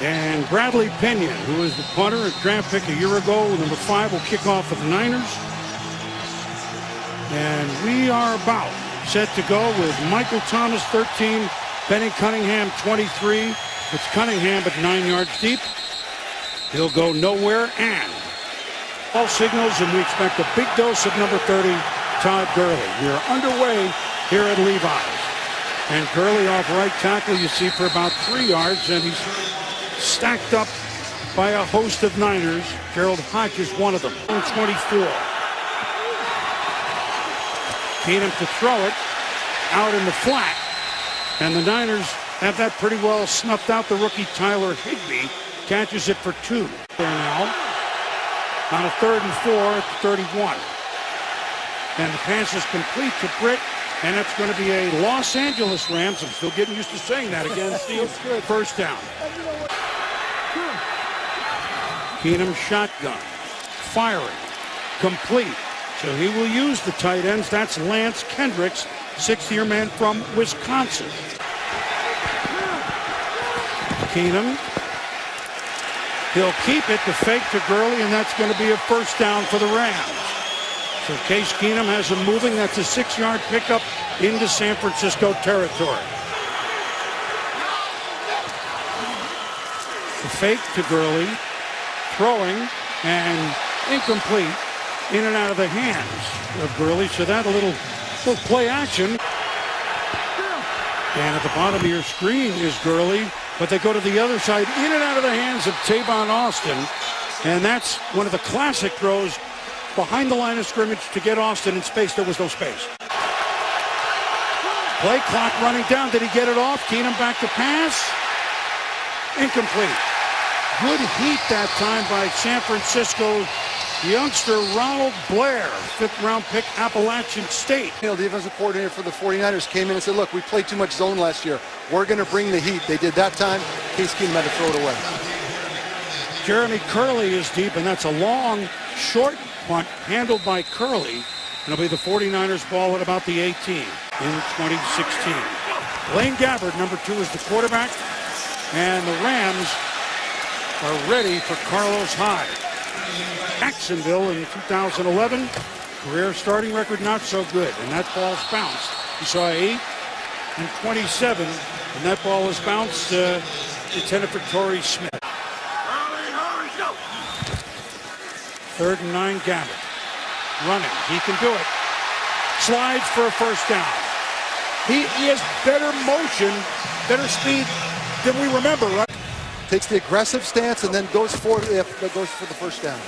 And Bradley Pinion, who was the punter, a draft pick a year ago, number 5, will kick off for the Niners. And we are about set to go with Michael Thomas, 13, Benny Cunningham, 23. It's Cunningham, but 9 yards deep. He'll go nowhere, and all signals, and we expect a big dose of number 30, Todd Gurley. We are underway here at Levi's. And Gurley off right tackle, you see, for about 3 yards, and he's stacked up by a host of Niners. Gerald Hodges, one of them. 24. Keenum to throw it out in the flat. And the Niners have that pretty well snuffed out. The rookie Tyler Higbee catches it for 2. There now on a 3rd and 4 at the 31. And the pass is complete to Britt. And it's going to be a Los Angeles Rams. I'm still getting used to saying that again. Steve, first down. Keenum shotgun. Firing. Complete. So he will use the tight ends. That's Lance Kendricks, 6th-year man from Wisconsin. Keenum. He'll keep it to fake to Gurley, and that's going to be a first down for the Rams. So Case Keenum has him moving. That's a 6-yard pickup into San Francisco territory. The fake to Gurley. Throwing and incomplete. In and out of the hands of Gurley. So that a little play action. And at the bottom of your screen is Gurley. But they go to the other side, in and out of the hands of Tavon Austin. And that's one of the classic throws behind the line of scrimmage to get Austin in space. There was no space. Play clock running down. Did he get it off? Keenum back to pass. Incomplete. Good heat that time by San Francisco youngster Ronald Blair, 5th-round pick, Appalachian State. The defensive coordinator for the 49ers came in and said, look, we played too much zone last year. We're going to bring the heat. They did that time. Case Keenum had to throw it away. Jeremy Curley is deep, and that's a long, short punt handled by Curley. And it'll be the 49ers ball at about the 18 in 2016. Blaine Gabbert, number 2, is the quarterback. And the Rams are ready for Carlos Hyde. Jacksonville in 2011, career starting record not so good, and that ball's bounced. You saw 8 and 27, and that ball is bounced intended for Torrey Smith. 3rd and 9, Gabbert. Running, he can do it. Slides for a first down. He has better motion, better speed than we remember, right? Takes the aggressive stance and then goes for the first down.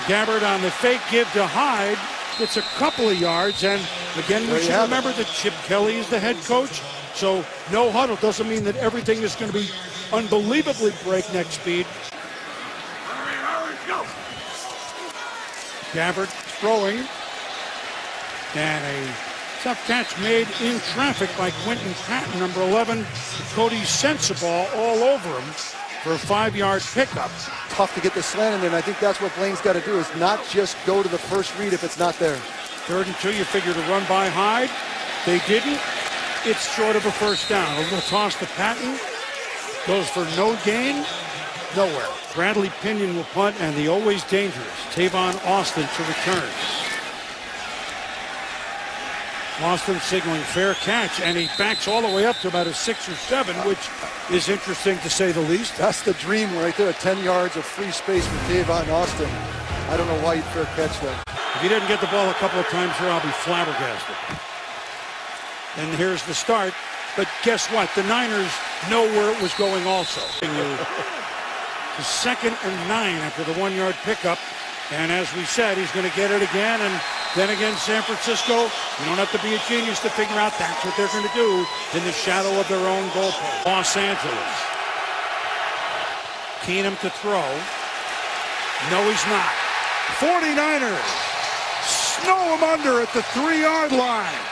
Gabbert on the fake give to Hyde. Gets a couple of yards. And again, we should remember that Chip Kelly is the head coach. So no huddle doesn't mean that everything is going to be unbelievably breakneck speed. Gabbert throwing. And a tough catch made in traffic by Quentin Patton, number 11. Cody Sensabaugh all over him for a 5-yard pickup. Tough to get the slant in there, and I think that's what Blaine's got to do, is not just go to the first read if it's not there. 3rd and 2, you figure to run by Hyde. They didn't. It's short of a first down. A little toss to Patton. Goes for no gain. Nowhere. Bradley Pinion will punt, and the always dangerous Tavon Austin to return. Austin signaling fair catch, and he backs all the way up to about a 6 or 7, which is interesting to say the least. That's the dream right there, 10 yards of free space for Tavon Austin. I don't know why he'd fair catch that. If he didn't get the ball a couple of times here, I'll be flabbergasted. And here's the start. But guess what? The Niners know where it was going also. The 2nd and 9 after the 1-yard pickup. And as we said, he's going to get it again. And then again, San Francisco, you don't have to be a genius to figure out that's what they're going to do in the shadow of their own goalpost. Los Angeles. Keenum to throw. No, he's not. 49ers snow him under at the 3-yard line.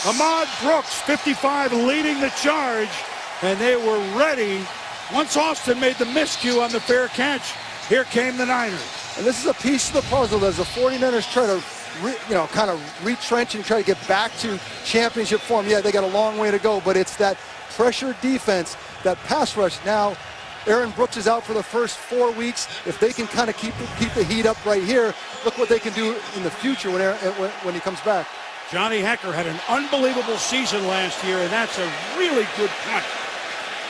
Ahmad Brooks, 55, leading the charge. And they were ready. Once Austin made the miscue on the fair catch, here came the Niners. And this is a piece of the puzzle as the 49ers try to kind of retrench and try to get back to championship form. Yeah, they got a long way to go, but it's that pressure defense, that pass rush now Aaron Brooks is out for the first 4 weeks. If they can kind of keep the heat up right here, look what they can do in the future when he comes back. Johnny Hecker had an unbelievable season last year, and that's a really good punt.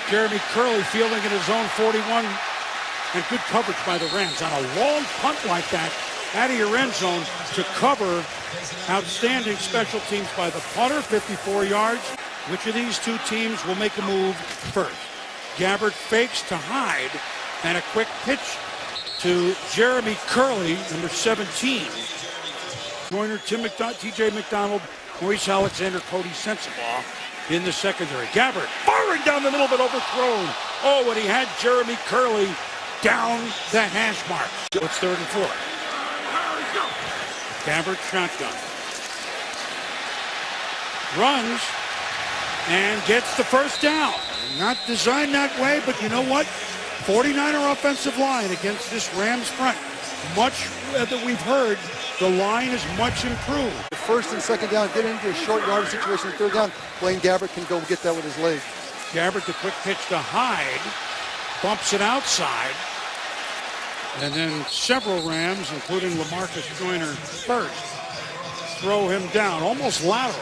Jeremy Curley fielding in his own 41, and good coverage by the Rams on a long punt like that out of your end zone to cover. Outstanding special teams by the punter, 54 yards. Which of these two teams will make a move first? Gabbert fakes to Hyde, and a quick pitch to Jeremy Curley, number 17. Joyner, TJ McDonald, Maurice Alexander, Cody Sensabaugh in the secondary. Gabbert firing down the middle, but overthrown. Oh, and he had Jeremy Curley down the hash mark. It's 3rd and 4. Gabbert shotgun. Runs and gets the first down. Not designed that way, but you know what? 49er offensive line against this Rams front. Much that we've heard, the line is much improved. The 1st and 2nd down, get into a short yardage situation. 3rd down, Blaine Gabbert can go get that with his leg. Gabbert, the quick pitch to Hyde, bumps it outside. And then several Rams, including LaMarcus Joyner first, throw him down, almost lateral.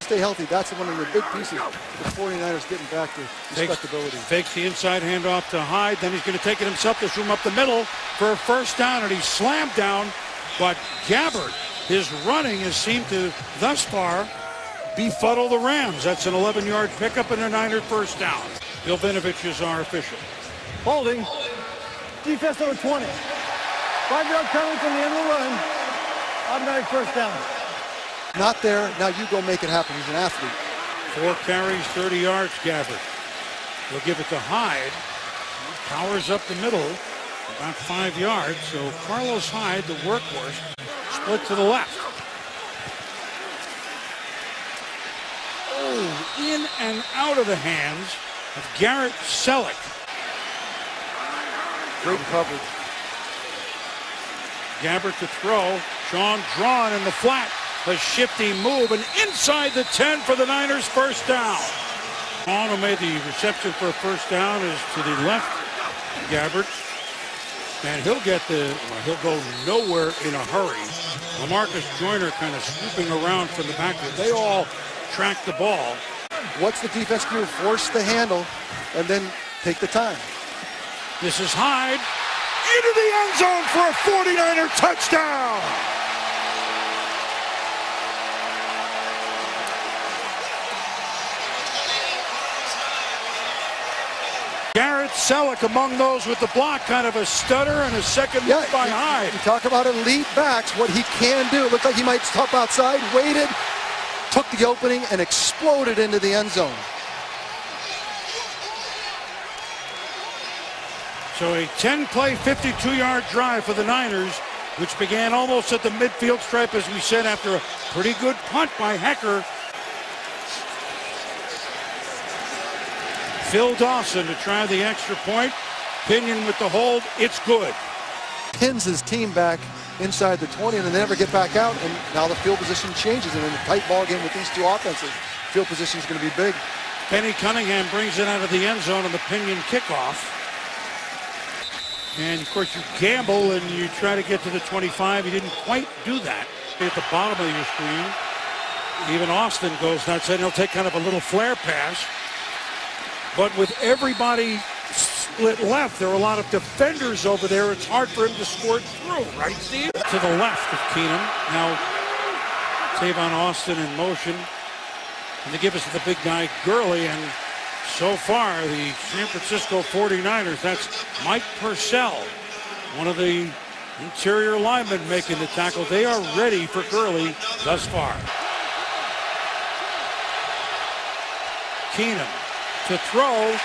Stay healthy. That's one of the big pieces. The 49ers getting back to respectability. Fakes the inside handoff to Hyde. Then he's going to take it himself. This room up the middle for a first down, and he's slammed down. But Gabbert, his running has seemed to, thus far, befuddle the Rams. That's an 11-yard pickup and a Niner first down. Bill Vinovich is our official. Holding. Defense number 20. 5-yard penalty from the end of the run. Automatic first down. Not there. Now you go make it happen. He's an athlete. 4 carries, 30 yards, Gabbert. He'll give it to Hyde. Powers up the middle, about 5 yards. So Carlos Hyde, the workhorse, split to the left. Oh, in and out of the hands of Garrett Selleck. Great coverage. Gabbert to throw. Sean drawn in the flat. A shifty move, and inside the 10 for the Niners first down. On who made the reception for a first down is to the left, Gabbert. And he'll go nowhere in a hurry. LaMarcus Joyner kind of scooping around from the backfield. They all track the ball. What's the defense do? Force the handle and then take the time. This is Hyde into the end zone for a 49er touchdown. Garrett Selleck among those with the block, kind of a stutter and a second move by Hyde. You talk about elite backs, what he can do. It looked like he might stop outside, waited, took the opening, and exploded into the end zone. So a 10-play, 52-yard drive for the Niners, which began almost at the midfield stripe, as we said, after a pretty good punt by Hecker. Phil Dawson to try the extra point. Pinion with the hold. It's good. Pins his team back inside the 20, and then they never get back out, and now the field position changes. And in a tight ball game with these two offenses, field position is going to be big. Kenny Cunningham brings it out of the end zone on the Pinion kickoff. And, of course, you gamble and you try to get to the 25. He didn't quite do that. At the bottom of your screen, even Austin goes nuts, and he'll take kind of a little flare pass. But with everybody split left, there are a lot of defenders over there. It's hard for him to score through, right, Steve? To the left of Keenum. Now, Tavon Austin in motion. And they give us the big guy, Gurley. And so far, the San Francisco 49ers, that's Mike Purcell, one of the interior linemen making the tackle. They are ready for Gurley thus far. Keenum to throw,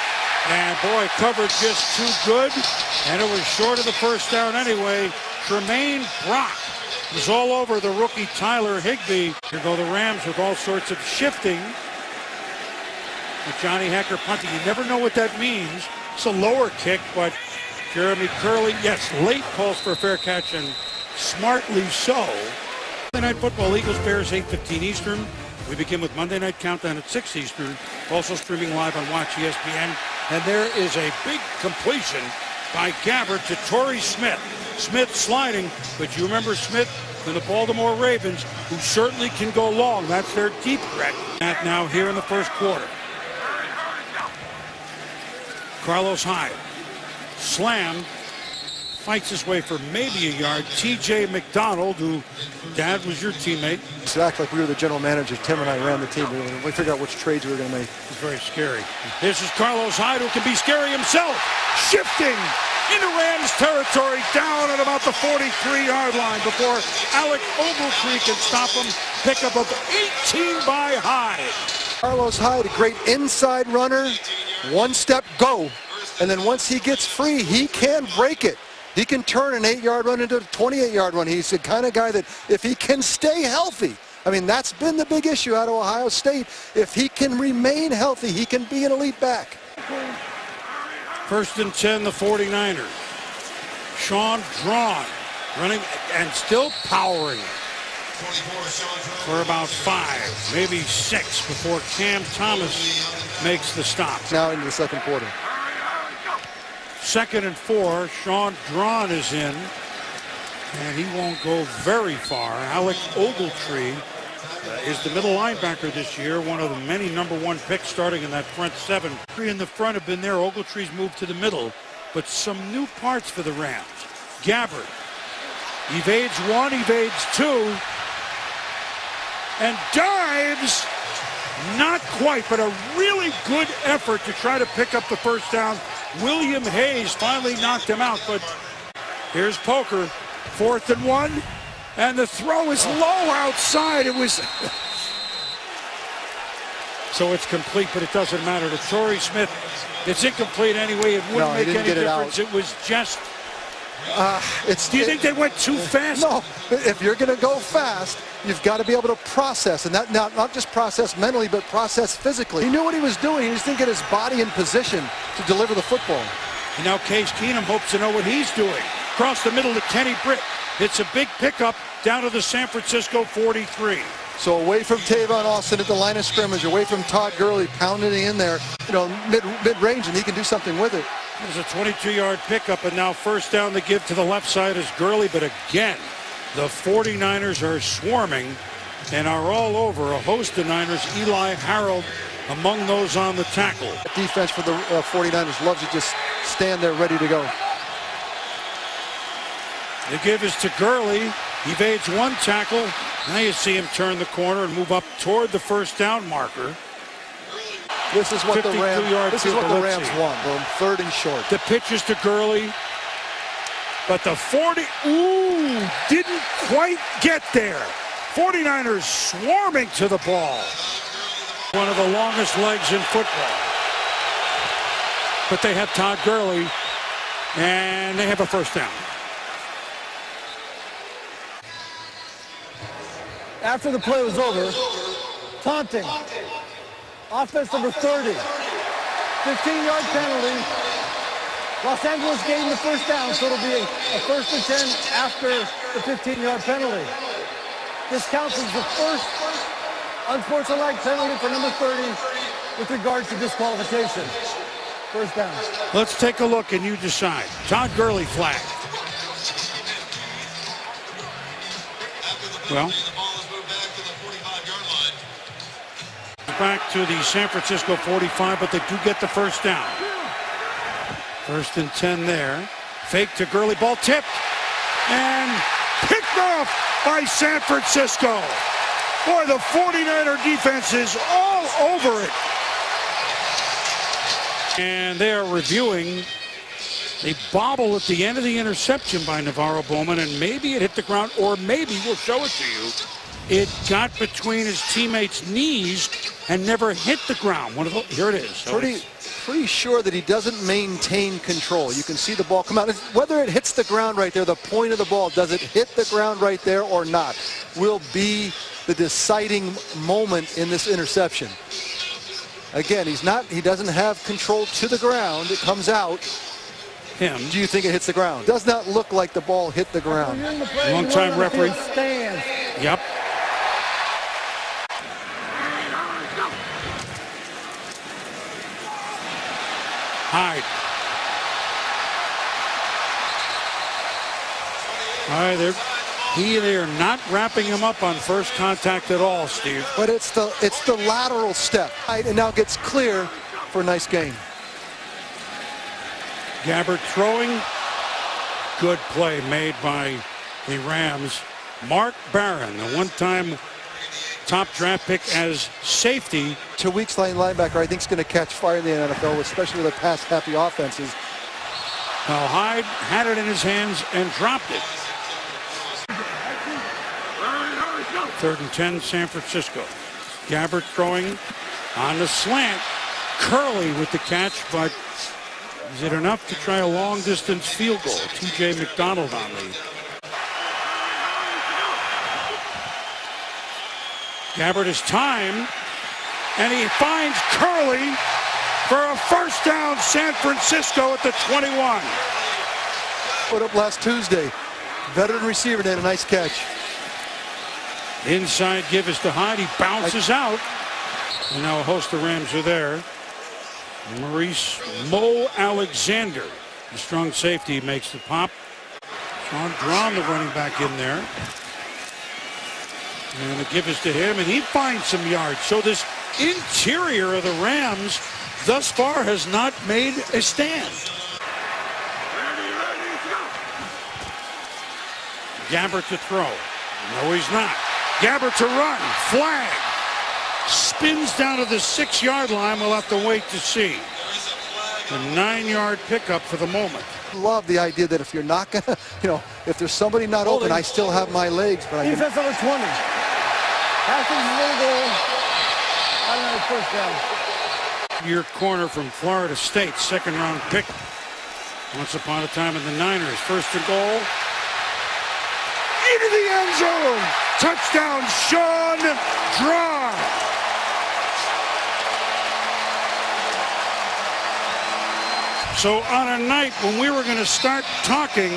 and boy, coverage just too good, and it was short of the first down anyway. Tremaine Brock was all over the rookie Tyler Higbee. Here go the Rams with all sorts of shifting. With Johnny Hecker punting, you never know what that means. It's a lower kick, but Jeremy Curley, yes, late calls for a fair catch, and smartly so. Monday Night Football, Eagles Bears, 8:15 Eastern. We begin with Monday Night Countdown at 6 Eastern. Also streaming live on Watch ESPN And there is a big completion by Gabbard to Torrey Smith. Smith sliding, but you remember Smith and the Baltimore Ravens, who certainly can go long. That's their deep threat. That now here in the first quarter. Carlos Hyde slammed, fights his way for maybe a yard. T.J. McDonald, who, Dad, was your teammate. It's act like we were the general manager. Tim and I ran the team. We figured out which trades we were going to make. It's very scary. This is Carlos Hyde, who can be scary himself. Shifting into Rams territory, down at about the 43-yard line before Alec Ogletree can stop him. Pickup of 18 by Hyde. Carlos Hyde, a great inside runner. One step, go. And then once he gets free, he can break it. He can turn an 8-yard run into a 28-yard run. He's the kind of guy that if he can stay healthy, I mean, that's been the big issue out of Ohio State. If he can remain healthy, he can be an elite back. First and 10, the 49ers. Sean Drawn running and still powering for about 5, maybe 6 before Cam Thomas makes the stop. Now into the second quarter. 2nd and 4, Sean Drawn is in, and he won't go very far. Alec Ogletree is the middle linebacker this year, one of the many #1 picks starting in that front 7. 3 in the front have been there. Ogletree's moved to the middle, but some new parts for the Rams. Gabbard evades 1, evades 2, and dives. Not quite, but a really good effort to try to pick up the first down. William Hayes finally knocked him out, but here's Poker. 4th and 1, and the throw is low outside. It was... So it's complete, but it doesn't matter. To Torrey Smith, it's incomplete anyway. It wouldn't make any difference. It was just... Do you think they went too fast? No. If you're going to go fast, you've got to be able to process, and that not just process mentally, but process physically. He knew what he was doing. He just didn't get his body in position to deliver the football. And now Case Keenum hopes to know what he's doing. Across the middle to Kenny Britt. It's a big pickup down to the San Francisco 43. So away from Tavon Austin at the line of scrimmage, away from Todd Gurley pounding in there, mid-range, and he can do something with it. There's a 22-yard pickup, and now first down to give to the left side is Gurley. But again, the 49ers are swarming and are all over a host of Niners. Eli Harold among those on the tackle. Defense for the 49ers loves to just stand there ready to go. The give is to Gurley. Evades 1 tackle. Now you see him turn the corner and move up toward the first down marker. This is what the Rams want. Boom, 3rd and short. The pitch is to Gurley. But the 40, didn't quite get there. 49ers swarming to the ball. One of the longest legs in football. But they have Todd Gurley, and they have a first down. After the play was over, taunting. Offense number 30. 15-yard penalty. Los Angeles gained the first down, so it'll be a 1st and 10 after the 15-yard penalty. This counts as the first unsportsmanlike penalty for number 30 with regards to disqualification. First down. Let's take a look and you decide. Todd Gurley flag. Well, back to the San Francisco 45, but they do get the first down. 1st and 10 there. Fake to Gurley, ball tipped and picked off by San Francisco. Boy, the 49er defense is all over it. And they are reviewing a bobble at the end of the interception by Navarro Bowman, and maybe it hit the ground, or maybe, we'll show it to you, it got between his teammates' knees and never hit the ground. Here it is. So pretty sure that he doesn't maintain control. You can see the ball come out. Whether it hits the ground right there, the point of the ball, does it hit the ground right there or not, will be the deciding moment in this interception. Again, he doesn't have control to the ground. It comes out. Do you think it hits the ground? Does not look like the ball hit the ground. Long-time referee. Yep. Hyde. All right, they are not wrapping him up on first contact at all, Steve. But it's the lateral step. Right, and now gets clear for a nice gain. Gabbert throwing. Good play made by the Rams. Mark Barron, the one-time top draft pick as safety. 2 weeks line linebacker, I think is going to catch fire in the NFL, especially with the pass-happy offenses. Now Hyde had it in his hands and dropped it. 3rd and 10, San Francisco. Gabbert throwing on the slant. Curley with the catch, but is it enough to try a long-distance field goal? T.J. McDonald on the. Gabbert is timed, and he finds Curley for a first down. San Francisco at the 21. Put up last Tuesday. Veteran receiver did a nice catch. Inside give is to Hyde. He bounces out. And now a host of Rams are there. Maurice Mo Alexander, the strong safety, makes the pop. Sean Drawn, the running back, in there. And the give is to him, and he finds some yards. So this interior of the Rams thus far has not made a stand. Gabbert to throw. No, he's not. Gabbert to run. Flag. Spins down to the 6-yard line. We'll have to wait to see. A 9-yard pickup for the moment. Love the idea that if you're not going to, if there's somebody not open, I still have my legs. But Defense number 20. Passing field goal. Another first down. Your corner from Florida State, 2nd-round pick. Once upon a time in the Niners. 1st and goal. Into the end zone. Touchdown, Sean Drawn. So on a night when we were going to start talking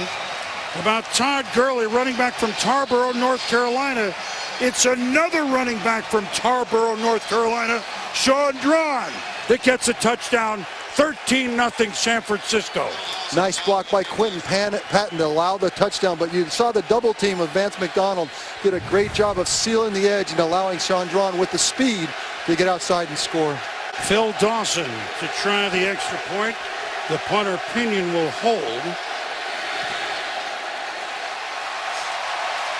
about Todd Gurley, running back from Tarboro, North Carolina, it's another running back from Tarboro, North Carolina, Sean Drawn, that gets a touchdown. 13-0 San Francisco. Nice block by Quentin Patton to allow the touchdown, but you saw the double team of Vance McDonald did a great job of sealing the edge and allowing Sean Drawn with the speed to get outside and score. Phil Dawson to try the extra point. The punter Pinion will hold.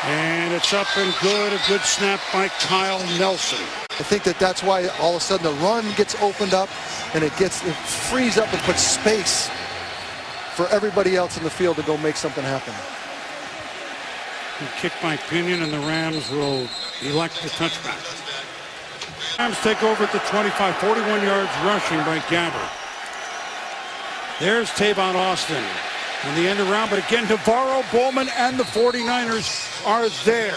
And it's up and good. A good snap by Kyle Nelson. I think that's why all of a sudden the run gets opened up and it frees up and puts space for everybody else in the field to go make something happen. Kick by Pinion, and the Rams will elect the touchback. Rams take over at the 25, 41 yards rushing by Gabbert. There's Tavon Austin in the end around, but again, Navarro Bowman and the 49ers are there.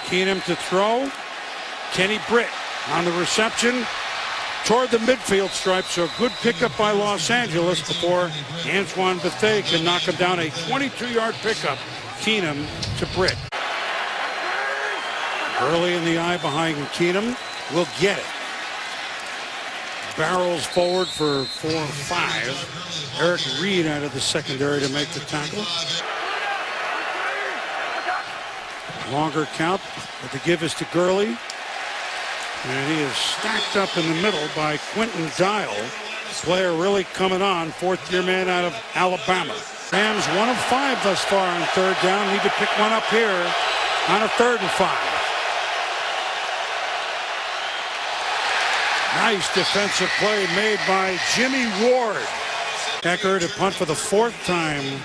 Keenum to throw. Kenny Britt on the reception toward the midfield stripe. So a good pickup by Los Angeles before Antoine Bethea can knock him down. A 22-yard pickup. Keenum to Britt. Early in the eye behind Keenum. Will get it. Barrels forward for 4 or 5. Eric Reed out of the secondary to make the tackle. Longer count, but the give is to Gurley. And he is stacked up in the middle by Quentin Dial. Player really coming on, 4th-year man out of Alabama. Rams 1 of 5 thus far on 3rd down. Need to pick one up here on a 3rd and 5. Nice defensive play made by Jimmy Ward. Hecker to punt for the 4th time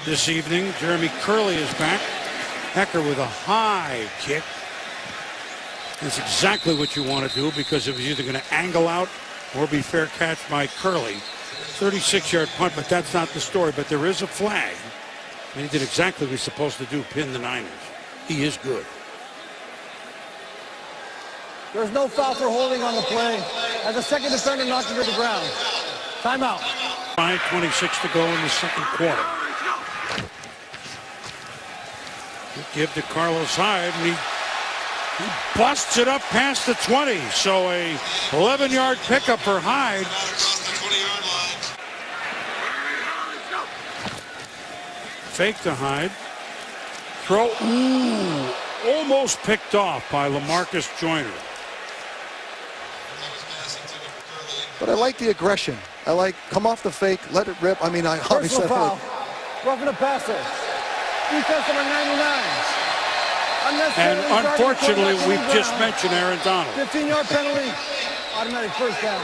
this evening. Jeremy Curley is back. Hecker with a high kick. That's exactly what you want to do because it was either going to angle out or be fair catch by Curley. 36-yard punt, but that's not the story. But there is a flag. And he did exactly what he's supposed to do, pin the Niners. He is good. There's no foul for holding on the play as the second defender knocked him to the ground. Timeout. 5:26 to go in the second quarter. Good give to Carlos Hyde, and he He busts it up past the 20, so a 11-yard pickup for Hyde. Fake to Hyde. Throw, almost picked off by LaMarcus Joyner. But I like the aggression. I like come off the fake, let it rip. I mean, I obviously Personal foul. Roughing the passer. Defense number 99. And unfortunately, we've just mentioned Aaron Donald. 15-yard penalty. Automatic first down.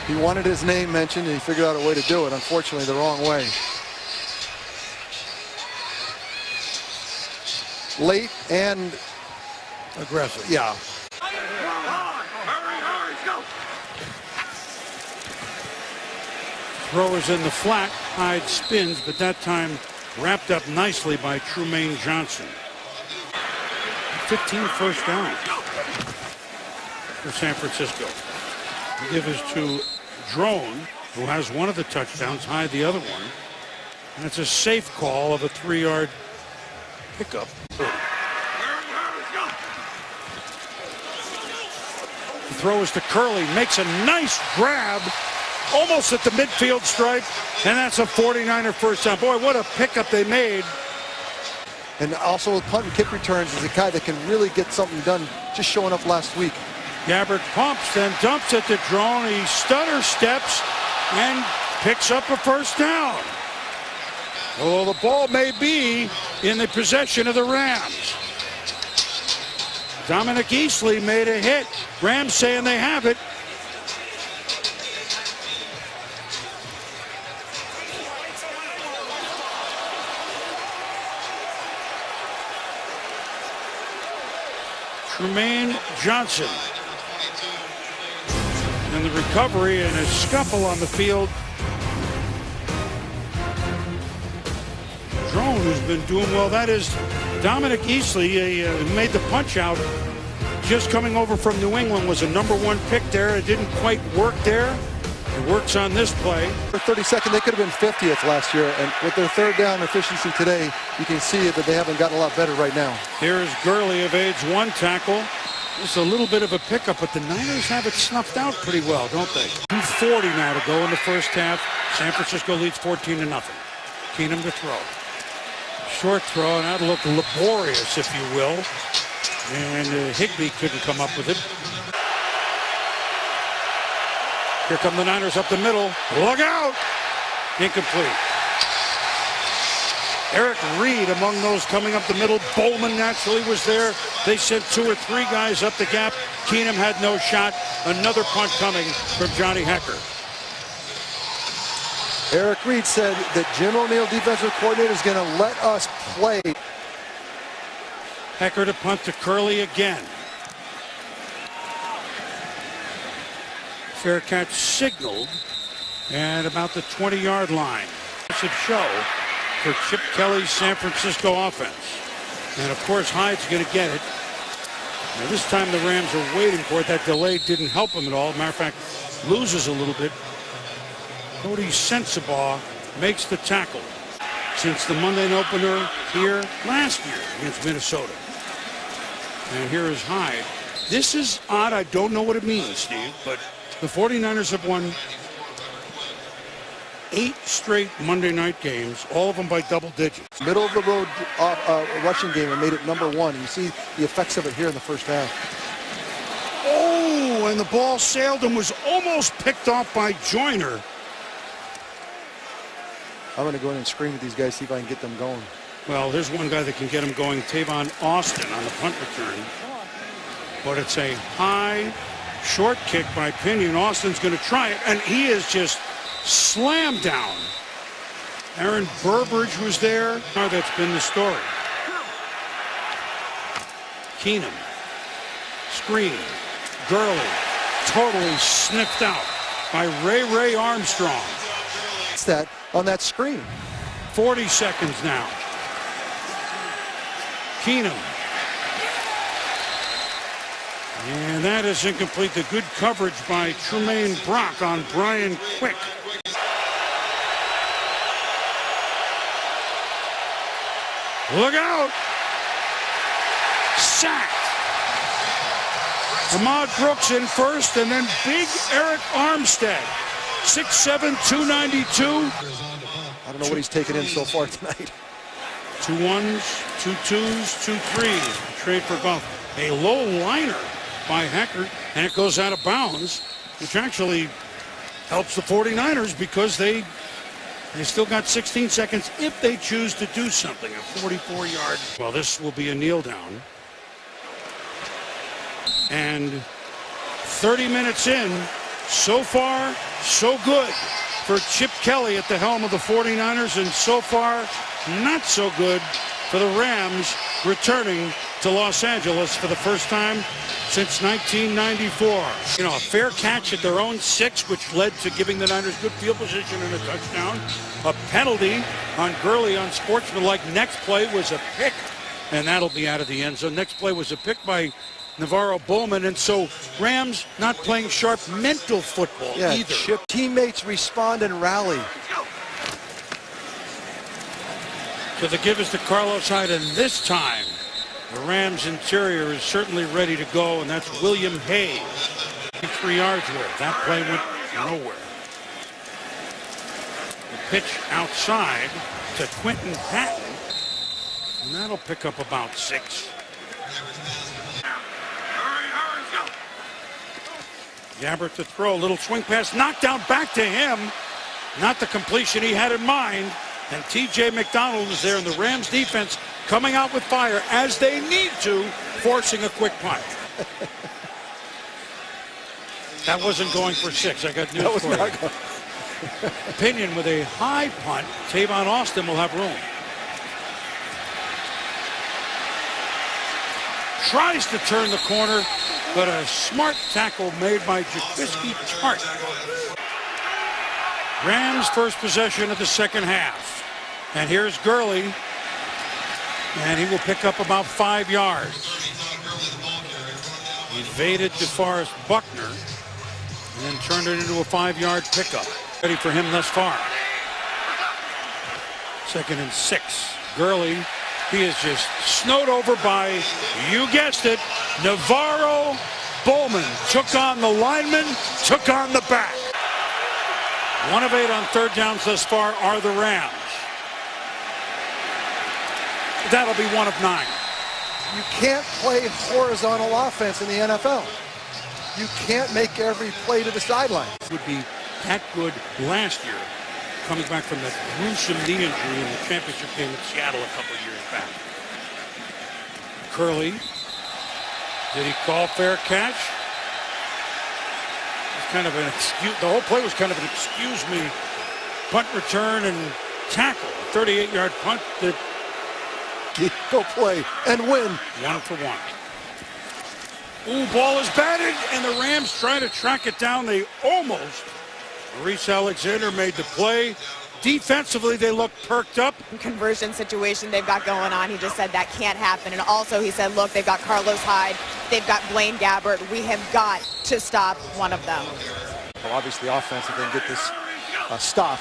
He wanted his name mentioned, and he figured out a way to do it. Unfortunately, the wrong way. Late and aggressive. Yeah. Throwers in the flat. Hyde spins, but that time wrapped up nicely by Trumaine Johnson. 15 first down for San Francisco. The give is to Drone, who has one of the touchdowns, Hyde the other one. And it's a safe call of a 3-yard pickup. The throw is to Curley, makes a nice grab, almost at the midfield stripe, and that's a 49er first down. Boy, what a pickup they made. And also with punt and kick returns is a guy that can really get something done, just showing up last week. Gabbert pumps, then dumps at the Drone. He stutter steps and picks up a first down. Although the ball may be in the possession of the Rams. Dominic Easley made a hit. Rams saying they have it. Trumaine Johnson. And the recovery and a scuffle on the field. Drone, who's been doing well. That is Dominic Easley, who made the punch out. Just coming over from New England, was a #1 pick there. It didn't quite work there. It works on this play. For 32nd, they could have been 50th last year, and with their third down efficiency today, you can see that they haven't gotten a lot better right now. Here's Gurley evades one tackle. Just a little bit of a pickup, but the Niners have it snuffed out pretty well, don't they? 2:40 now to go in the first half. San Francisco leads 14-0. Keenum to throw. Short throw, and that'll look laborious, if you will. And Higbee couldn't come up with it. Here come the Niners up the middle. Look out! Incomplete. Eric Reed among those coming up the middle. Bowman naturally was there. They sent 2 or 3 guys up the gap. Keenum had no shot. Another punt coming from Johnny Hecker. Eric Reed said that Jim O'Neill, defensive coordinator, is going to let us play. Hecker to punt to Curley again. Fair catch signaled, and about the 20-yard line. It's a show for Chip Kelly's San Francisco offense. And of course, Hyde's going to get it. Now, this time the Rams are waiting for it. That delay didn't help him at all. Matter of fact, loses a little bit. Cody Sensabaugh makes the tackle since the Monday opener here last year against Minnesota. And here is Hyde. This is odd. I don't know what it means, Steve, but the 49ers have won 8 straight Monday night games, all of them by double digits. Middle of the road rushing game and made it #1. You see the effects of it here in the first half. Oh, and the ball sailed and was almost picked off by Joyner. I'm going to go in and scream at these guys, see if I can get them going. Well, there's one guy that can get him going, Tavon Austin, on the punt return. But it's a high, short kick by Pinion. Austin's going to try it, and he is just slammed down. Aaron Burbridge was there. Oh, that's been the story. Keenum. Screen. Gurley. Totally sniffed out by Ray Armstrong. It's that on that screen. 40 seconds now. Keenum. And that is incomplete. The good coverage by Trumaine Brock on Brian Quick. Look out! Sacked. Ahmad Brooks in first, and then big Eric Armstead, 6'7", 292. I don't know what he's taken in so far tonight. 2 1s, 2 2s, 2 3s. Trade for golf. A low liner by Hecker, and it goes out of bounds, which actually helps the 49ers because they still got 16 seconds if they choose to do something. A 44-yard. Well, this will be a kneel down. And 30 minutes in, so far, so good for Chip Kelly at the helm of the 49ers, and so far, not so good for the Rams returning to Los Angeles for the first time since 1994. You know, a fair catch at their own 6, which led to giving the Niners good field position and a touchdown. A penalty on Gurley on sportsmanlike. Next play was a pick, and that'll be out of the end zone. Next play was a pick by Navarro Bowman, and so Rams not playing sharp mental football either. Chip, teammates respond and rally. So the give is to Carlos Hyde, and this time the Rams interior is certainly ready to go, and that's William Hayes. 3 yards worth. That play went nowhere. The pitch outside to Quentin Patton, and that'll pick up about 6. Gabbert to throw, a little swing pass, knocked down back to him. Not the completion he had in mind. And T.J. McDonald is there in the Rams defense coming out with fire as they need to, forcing a quick punt. That wasn't going for 6. I got news for you. Pinion with a high punt. Tavon Austin will have room. Tries to turn the corner, but a smart tackle made by Jaquiski Tartt. Rams first possession of the second half. And here's Gurley, and he will pick up about 5 yards. Evaded DeForest Buckner, and then turned it into a 5-yard pickup. Ready for him thus far. 2nd and 6. Gurley, he is just snowed over by, you guessed it, Navarro Bowman. Took on the lineman, took on the back. 1 of 8 on third downs thus far are the Rams. That'll be 1 of 9. You can't play horizontal offense in the NFL. You can't make every play to the sideline. Would be that good last year, coming back from that gruesome knee injury in the championship game in Seattle a couple of years back. Curley, did he call fair catch? It's kind of an excuse. The whole play was kind of an excuse me punt return and tackle. 38-yard punt that Go play and win. 1 for 1. Ooh, ball is batted, and the Rams try to track it down. They almost. Maurice Alexander made the play. Defensively, they look perked up. Conversion situation they've got going on. He just said that can't happen. And also he said, look, they've got Carlos Hyde. They've got Blaine Gabbert. We have got to stop one of them. Well, obviously, offense if they can get this stop.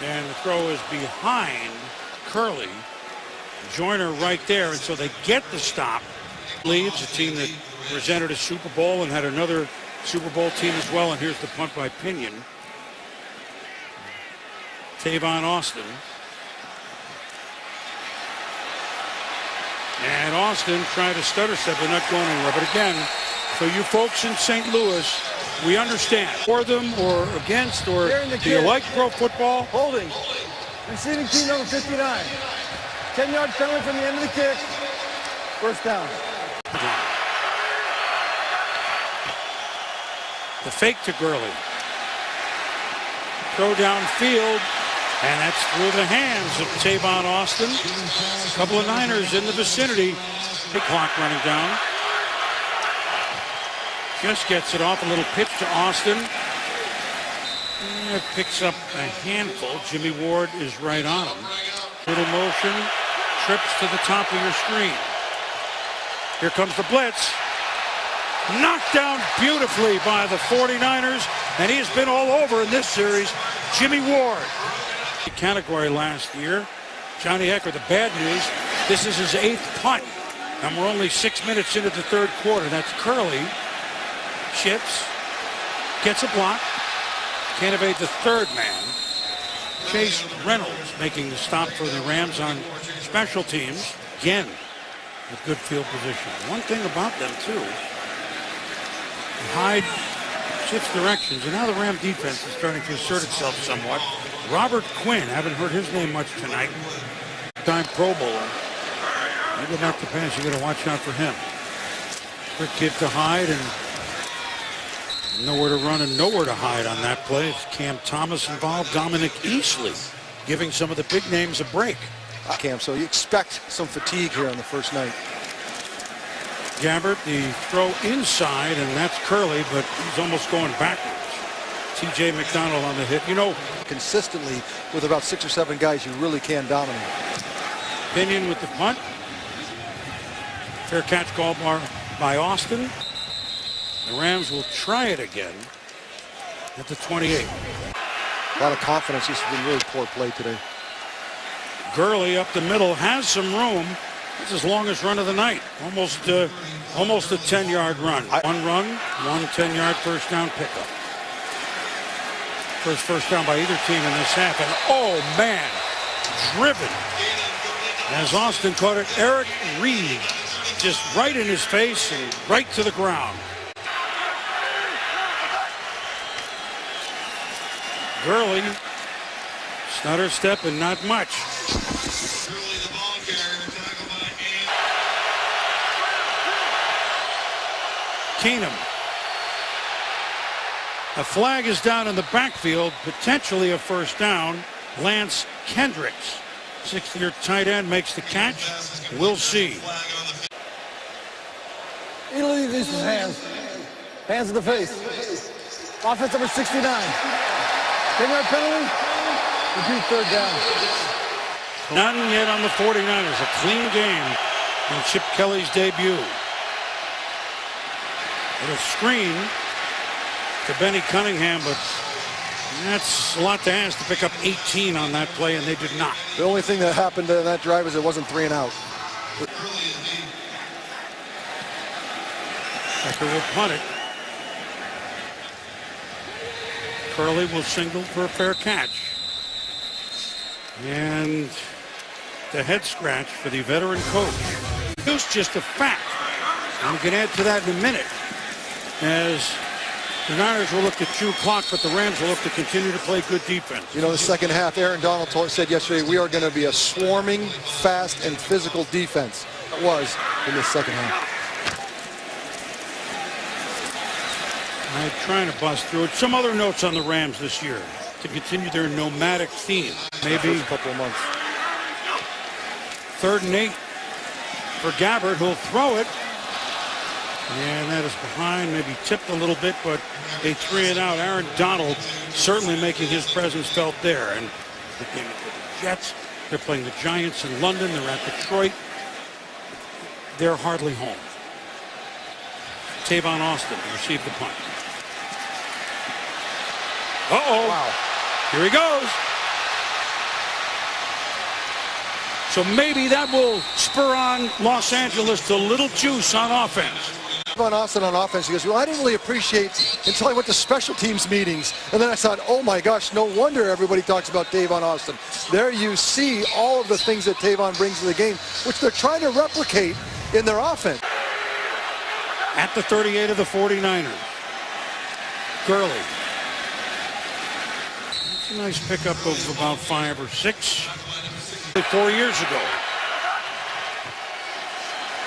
And the throw is behind Curley. Joyner right there, and so they get the stop. Leads a team that presented a Super Bowl and had another Super Bowl team as well. And here's the punt by Pinion. Tavon Austin. And Austin tried to stutter step, but not going anywhere. But again, for you folks in St. Louis, we understand. For them or against, or do you like pro football? Holding. Receiving team number 59. 10-yard penalty from the end of the kick. First down. The fake to Gurley. Throw downfield, and that's through the hands of Tavon Austin. A couple of Niners in the vicinity. The clock running down. Just gets it off. A little pitch to Austin. And it picks up a handful. Jimmy Ward is right on him. Little motion. Trips to the top of your screen. Here comes the blitz. Knocked down beautifully by the 49ers, and he has been all over in this series. Jimmy Ward. Category last year. Johnny Hecker, the bad news, this is his 8th punt And we're only 6 minutes into the third quarter. That's Curley. Chips. Gets a block. Can't evade the third man. Chase Reynolds making the stop for the Rams on special teams. Again, with good field position. One thing about them, too, Hyde shifts directions, and now the Ram defense is starting to assert itself somewhat. Robert Quinn, haven't heard his name much tonight. Time Pro Bowler. Maybe not the pass, you got to watch out for him. Quick give to Hyde, and nowhere to run and nowhere to hide on that play. It's Cam Thomas involved. Dominic Easley giving some of the big names a break. Cam, so you expect some fatigue here on the first night. Gabbert, the throw inside, and that's Curley, but he's almost going backwards. T.J. McDonald on the hit. You know, consistently with about 6 or 7 guys, you really can dominate. Pinion with the punt. Fair catch called by Austin. The Rams will try it again at the 28. A lot of confidence. This has been really poor play today. Gurley up the middle has some room. This is his longest run of the night. Almost a 10-yard run. One run, one 10-yard first down pickup. First down by either team in this half. And oh man, driven. As Austin caught it, Eric Reed just right in his face and right to the ground. Gurley, stutter step and not much. Keenum. A flag is down in the backfield, potentially a first down. Lance Kendricks, 6th-year tight end, makes the catch. We'll see. He leaves his hands. Hands in the face. Offense number 69. 10-yard penalty. Repeat third down. None yet on the 49ers. A clean game in Chip Kelly's debut. With a screen to Benny Cunningham, but that's a lot to ask to pick up 18 on that play, and they did not. The only thing that happened in that drive is it wasn't 3 and out. Becker will punt it. Curley will single for a fair catch. And the head scratch for the veteran coach. It's just a fact. And we can add to that in a minute, as the Niners will look to chew clock, but the Rams will look to continue to play good defense. You know, the second half, Aaron Donald said yesterday, we are going to be a swarming, fast, and physical defense. It was in the second half. I'm trying to bust through it. Some other notes on the Rams this year to continue their nomadic theme. Maybe a couple of months. 3rd and 8 for Gabbert, who'll throw it. And that is behind, maybe tipped a little bit, but a 3 and out. Aaron Donald certainly making his presence felt there. And the game with the Jets, they're playing the Giants in London, they're at Detroit. They're hardly home. Tavon Austin received the punt. Uh-oh. Wow. Here he goes. So maybe that will spur on Los Angeles to a little juice on offense. Tavon Austin on offense, he goes, well, I didn't really appreciate until I went to special teams meetings. And then I thought, oh my gosh, no wonder everybody talks about Tavon Austin. There you see all of the things that Tavon brings to the game, which they're trying to replicate in their offense. At the 38 of the 49ers. Gurley. That's a nice pickup of about 5 or 6. 4 years ago.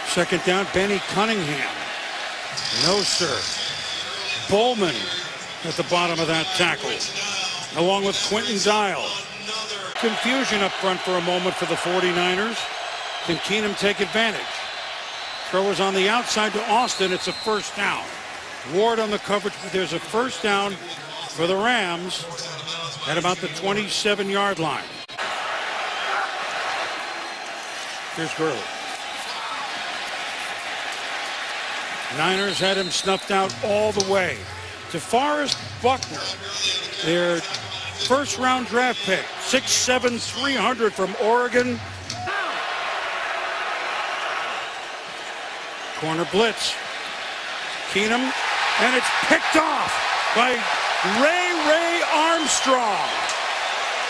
Second down, Benny Cunningham. No, sir. Bowman at the bottom of that tackle, along with Quentin Dial. Confusion up front for a moment for the 49ers. Can Keenum take advantage? Throw is on the outside to Austin. It's a first down. Ward on the coverage, but there's a first down for the Rams at about the 27-yard line. Here's Gurley. Niners had him snuffed out all the way. DeForest Buckner, their first-round draft pick, 6'7", 300 from Oregon. Corner blitz. Keenum, and it's picked off by Ray Armstrong.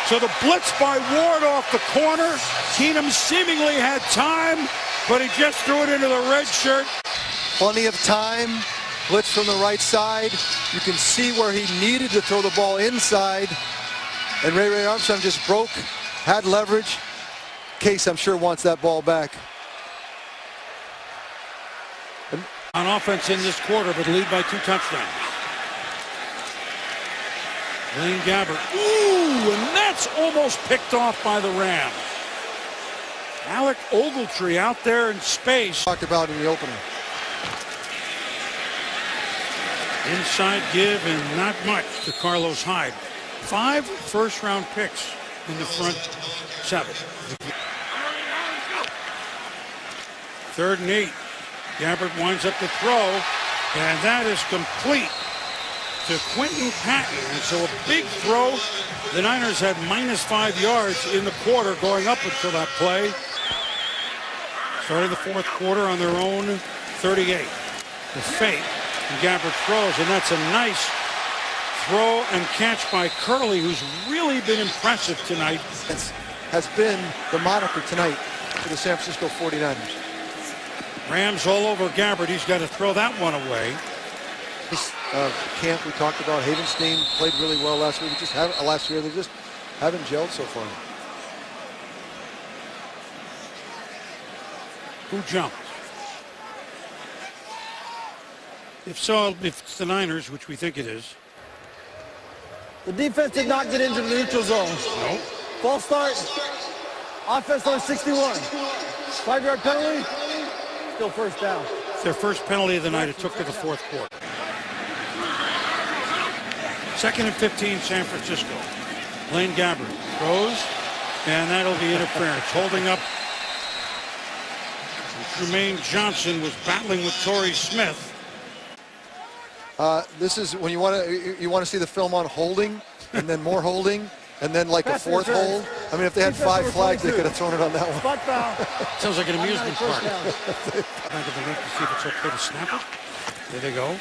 So the blitz by Ward off the corner. Keenum seemingly had time, but he just threw it into the red shirt. Plenty of time. Blitz from the right side. You can see where he needed to throw the ball inside. And Ray Armstrong just broke, had leverage. Case, I'm sure, wants that ball back. On offense in this quarter, but lead by 2 touchdowns. Blaine Gabbert. Ooh, and that's almost picked off by the Rams. Alec Ogletree out there in space. Talked about in the opener. Inside give and not much to Carlos Hyde. 5 first-round picks in the front 7. 3rd and 8. Gabbert winds up the throw, and that is complete to Quentin Patton. And so a big throw. The Niners had -5 yards in the quarter going up until that play. Starting the 4th quarter on their own 38. The fake, and Gabbert throws, and that's a nice throw and catch by Curley, who's really been impressive tonight. Has been the moniker tonight for the San Francisco 49ers. Rams all over Gabbert. He's got to throw that one away. This camp we talked about, Havenstein played really well last week. Last year they just haven't gelled so far. Who jumped? If so, if it's the Niners, which we think it is. The defense did not get into the neutral zone. No. False start. Offense on 61. 5-yard penalty. Still first down. It's their first penalty of the night. It took to the 4th quarter. 2nd and 15, San Francisco. Blaine Gabbert throws, and that'll be interference. Holding up. Jermaine Johnson was battling with Torrey Smith. This is when you want to see the film on holding, and then more holding, and then like a 4th hold. I mean, if they had 5 flags, they could have thrown it on that one. Spot foul. Sounds like an amusement park. Back of the net to see if it's okay to snap it. There they go.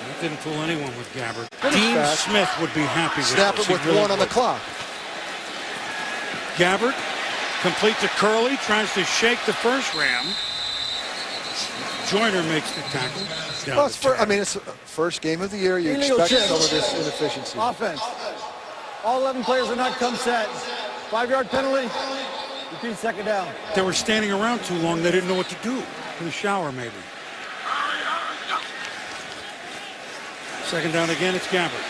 That didn't fool anyone with Gabbert. Dean fast. Smith would be happy with Snap this. it with He really 1 on the would. clock. Gabbert complete to Curley, tries to shake the first Ram. Joyner makes the tackle. Well, it's the first game of the year. You Illegal expect chip. some of this inefficiency. Offense. All 11 players are not come set. 5-yard penalty. Repeat 2nd down. They were standing around too long. They didn't know what to do. In the shower, maybe. 2nd down again. It's Gabbert.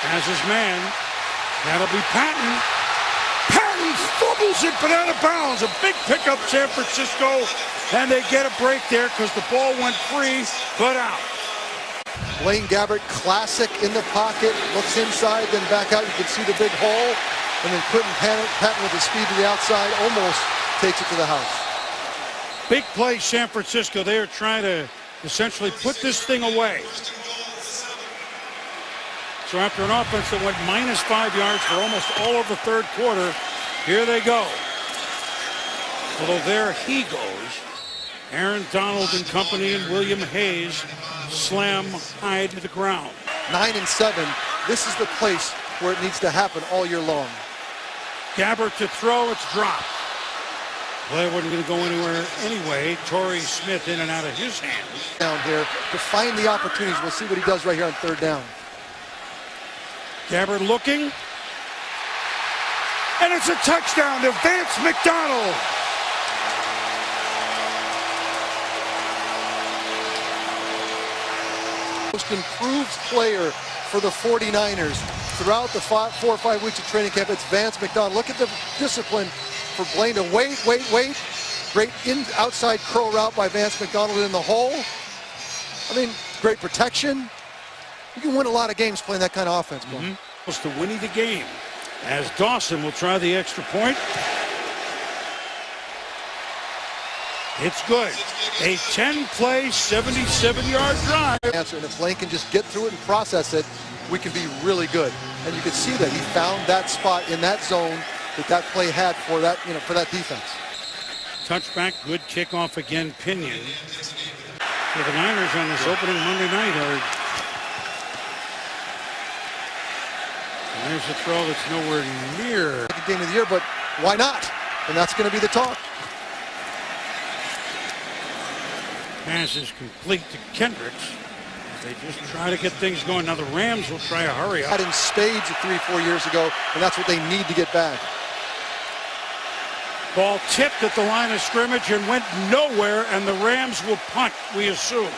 Has his man. That'll be Patton. Patton fumbles it, but out of bounds. A big pickup, San Francisco. And they get a break there because the ball went free, but out. Blaine Gabbert, classic in the pocket, looks inside, then back out. You can see the big hole. And then Quentin Patton with the speed to the outside almost takes it to the house. Big play, San Francisco. They are trying to essentially put this thing away. So after an offense that went -5 yards for almost all of the 3rd quarter, here they go. Although there he goes. Aaron Donald and company and William Hayes slam Hyde to the ground. 9 and 7. This is the place where it needs to happen all year long. Gabbert to throw, it's dropped. Play wasn't going to go anywhere anyway. Torrey Smith in and out of his hands. Down here to find the opportunities. We'll see what he does right here on 3rd down. Gabbert looking. And it's a touchdown to Vance McDonald. Most improved player for the 49ers throughout the 4 or 5 weeks of training camp. It's Vance McDonald. Look at the discipline for Blaine to wait. Great outside curl route by Vance McDonald in the hole. I mean, great protection. You can win a lot of games playing that kind of offense, Blaine. Close to winning the game as Dawson will try the extra point. It's good. A 10-play, 77-yard drive. Answer, and if Blaine can just get through it and process it, we can be really good. And you can see that he found that spot in that zone that play had for that, for that defense. touchback, good kickoff again, Pinion. So the Niners on this opening Monday night are... And there's a throw that's nowhere near. The game of the year, but why not? And that's going to be the talk. Pass is complete to Kendricks. They just try to get things going. Now the Rams will try a hurry up. Had in spades 3-4 years ago, and that's what they need to get back. Ball tipped at the line of scrimmage and went nowhere, and the Rams will punt, we assume.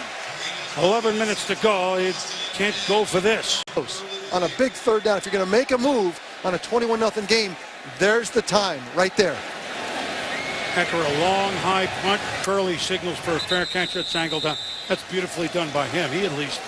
11 minutes to go. It can't go for this. On a big third down, if you're going to make a move on a 21-0 game, there's the time right there. After a long, high punt, Curley signals for a fair catch. It's angled down. That's beautifully done by him. He at least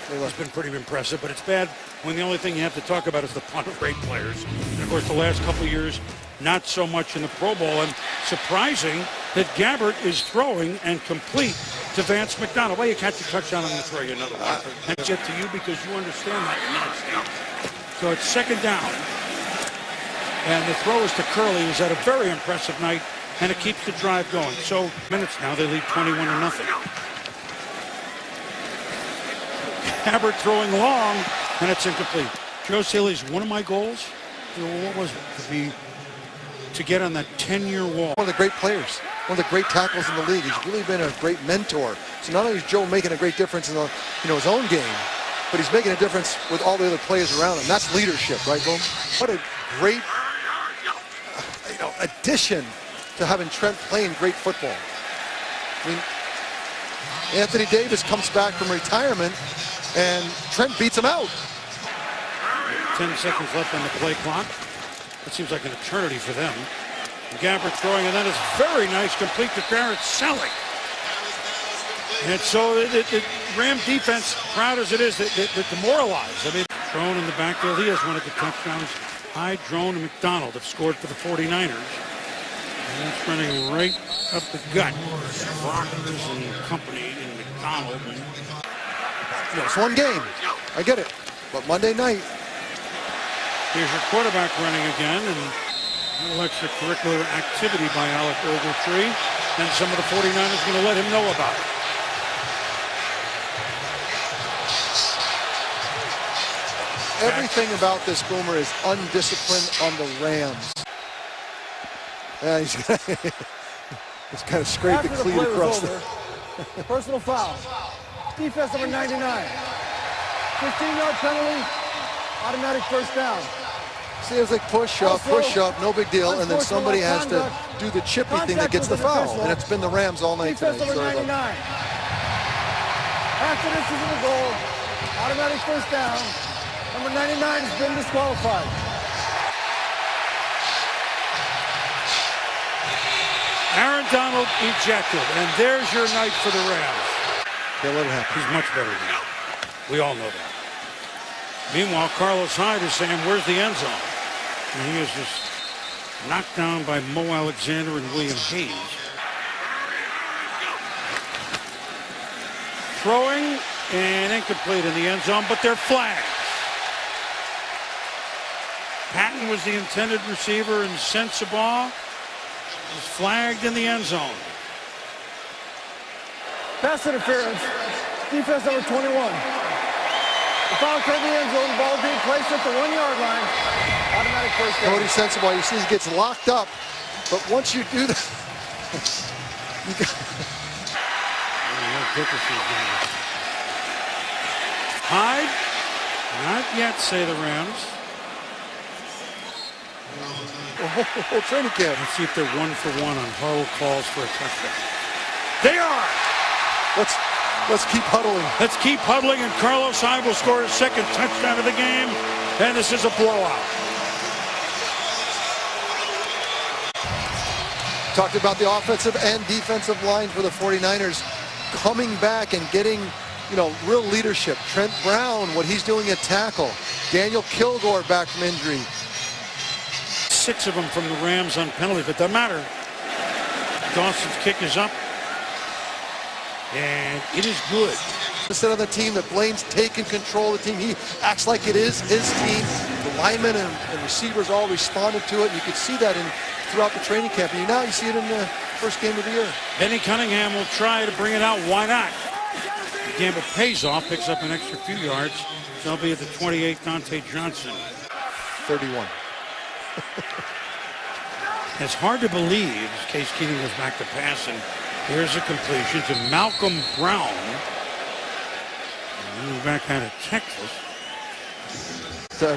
has been pretty impressive, but it's bad when the only thing you have to talk about is the punt rate players. And of course, the last couple of years, not so much in the Pro Bowl. And surprising that Gabbert is throwing and complete to Vance McDonald. Well, you catch a touchdown, I'm going to throw you another one. And get to you because you understand that. So it's second down. And the throw is to Curley, who's had a very impressive night, and it keeps the drive going. So minutes now, they lead 21-0. Gabbert throwing long, and it's incomplete. Joe Staley's one of my goals, what was it, to get on that 10-year wall. One of the great players, one of the great tackles in the league. He's really been a great mentor. So not only is Joe making a great difference in his own game, but he's making a difference with all the other players around him. That's leadership, right, Boom? What a great addition to having Trent playing great football. I mean, Anthony Davis comes back from retirement, and Trent beats him out. 10 seconds left on the play clock. It seems like an eternity for them. Gabbert throwing, and that is very nice, complete to Garrett Selleck. And so the Ram defense, proud as it is, they're demoralized. I mean, Drone in the backfield, he has one of the touchdowns. Hyde, Drone, and McDonald have scored for the 49ers. And that's running right up the gut. Rockers and company and McDonald. It's one game. I get it. But Monday night. Here's your quarterback running again. And a little extracurricular activity by Alec Ogletree. And some of the 49ers going to let him know about it. Everything about this Boomer is undisciplined on the Rams. Yeah, he's kind of scraped the cleat across the... Personal foul. Defense number 99. 15-yard penalty. Automatic first down. See, it was like push up, no big deal, and then somebody has to do the chippy thing that gets the foul, and it's been the Rams all night tonight. Defense number 99. After this is the goal. Automatic first down. Number 99 has been disqualified. Aaron Donald ejected, and there's your night for the Rams. Okay, let it happen. He's much better than that. We all know that. Meanwhile, Carlos Hyde is saying, where's the end zone? And he is just knocked down by Mo Alexander and William Hayes. Throwing and incomplete in the end zone, but they're flagged. Patton was the intended receiver, and Sensabaugh was flagged in the end zone. Pass interference. Defense number 21. The foul occurred in the end zone. Ball being placed at the 1-yard line. Automatic first down. Cody Sensabaugh, you see he gets locked up, but once you do that, you got... Hyde, not yet, say the Rams. Whole training camp. Let's see if they're 1 for 1 on Harrell calls for a touchdown. They are! Let's keep huddling. Let's keep huddling, and Carlos Hyde will score his second touchdown of the game, and this is a blowout. Talked about the offensive and defensive line for the 49ers coming back and getting, real leadership. Trent Brown, what he's doing at tackle. Daniel Kilgore back from injury. 6 of them from the Rams on penalty, but it doesn't matter. Dawson's kick is up, and it is good. Instead of the team that Blaine's taking control of the team, he acts like it is his team. The linemen and receivers all responded to it. You could see that in throughout the training camp. And now you see it in the first game of the year. Benny Cunningham will try to bring it out. Why not? The gamble pays off, picks up an extra few yards. So that'll be at the 28, Dante Johnson. 31. It's hard to believe as Case Keenum goes back to pass, and here's a completion to Malcolm Brown. Moving back out of Texas. I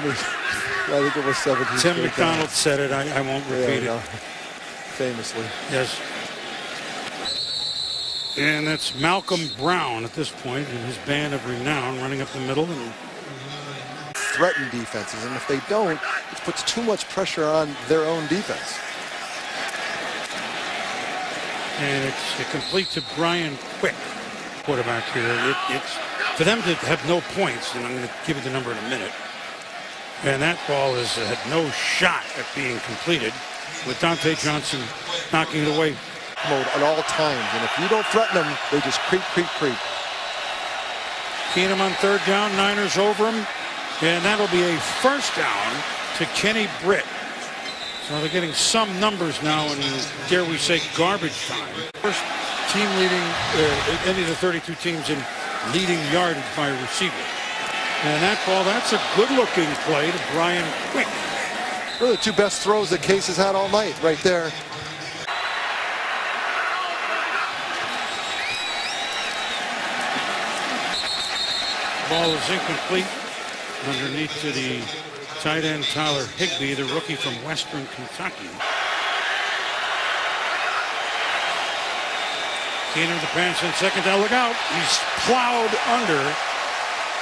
think it was 17. Tim McDonald said it. I won't repeat it. Famously. Yes. And that's Malcolm Brown at this point and his band of renown running up the middle. And threaten defenses, and if they don't, it puts too much pressure on their own defense. And it's complete to Brian Quick, quarterback here. It's for them to have no points, and I'm going to give you the number in a minute. And that ball had no shot at being completed, with Dante Johnson knocking it away. Mode at all times, and if you don't threaten them, they just creep. Keenum on third down, Niners over him, and that'll be a first down to Kenny Britt. So they're getting some numbers now in, dare we say, garbage time. First team leading, any of the 32 teams in leading yardage by a receiver. And that ball, that's a good-looking play to Brian Quick. Really the two best throws that Case has had all night right there. Ball is incomplete. Underneath to the tight end Tyler Higbee, the rookie from Western Kentucky. Keenum to pass in second down. Look out. He's plowed under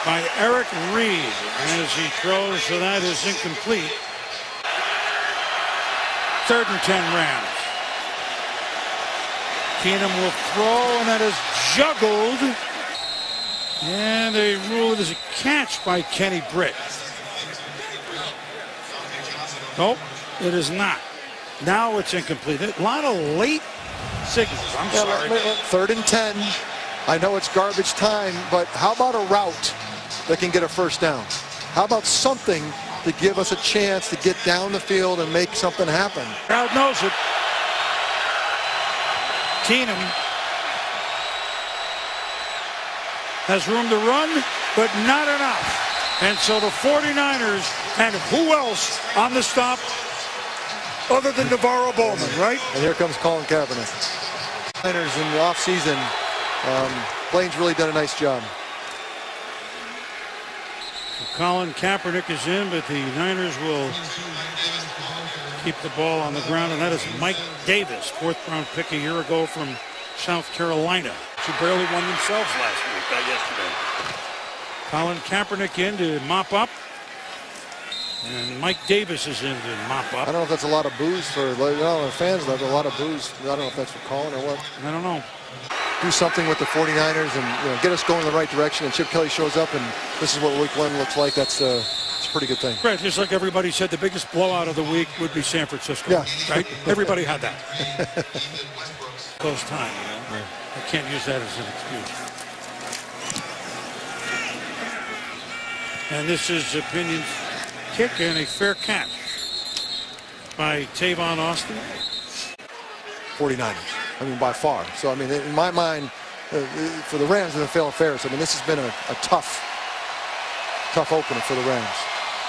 by Eric Reed as he throws, so that is incomplete. 3rd and 10 Rams. Keenum will throw, and that is juggled. And they rule it as a catch by Kenny Britt. Nope, it is not. Now it's incomplete. A lot of late signals. I'm sorry. 3rd and 10. I know it's garbage time, but how about a route that can get a first down? How about something to give us a chance to get down the field and make something happen? Crowd knows it. Keenum has room to run, but not enough. And so the 49ers, and who else on the stop other than Navarro Bowman, right? And here comes Colin Kaepernick. Niners in the offseason, Blaine's really done a nice job. Colin Kaepernick is in, but the Niners will keep the ball on the ground, and that is Mike Davis, 4th-round pick a year ago from South Carolina, who barely won themselves yesterday. Colin Kaepernick in to mop up, and Mike Davis is in to mop up. I don't know if that's a lot of boos for the fans. There's a lot of boos. I don't know if that's for Colin or what. I don't know. Do something with the 49ers and get us going in the right direction. And Chip Kelly shows up, and this is what week 1 looks like. It's a pretty good thing. Right, just like everybody said, the biggest blowout of the week would be San Francisco. Yeah. Right? Everybody had that. Close time. You know? I can't use that as an excuse. And this is Opinion's kick and a fair catch by Tavon Austin. 49ers. I mean, by far. So, I mean, in my mind, for the Rams, they're failing Ferris. I mean, this has been a tough opener for the Rams.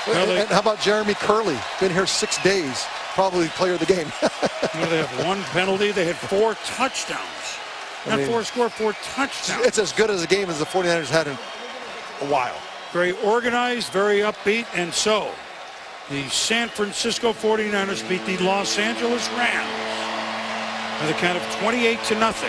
Well, and how about Jeremy Curley? Been here 6 days. Probably player of the game. They have 1 penalty. They had 4 touchdowns. Not 4 scored, 4 touchdowns. It's as good as a game as the 49ers had in a while. Very organized, very upbeat, and so the San Francisco 49ers beat the Los Angeles Rams by the count of 28-0.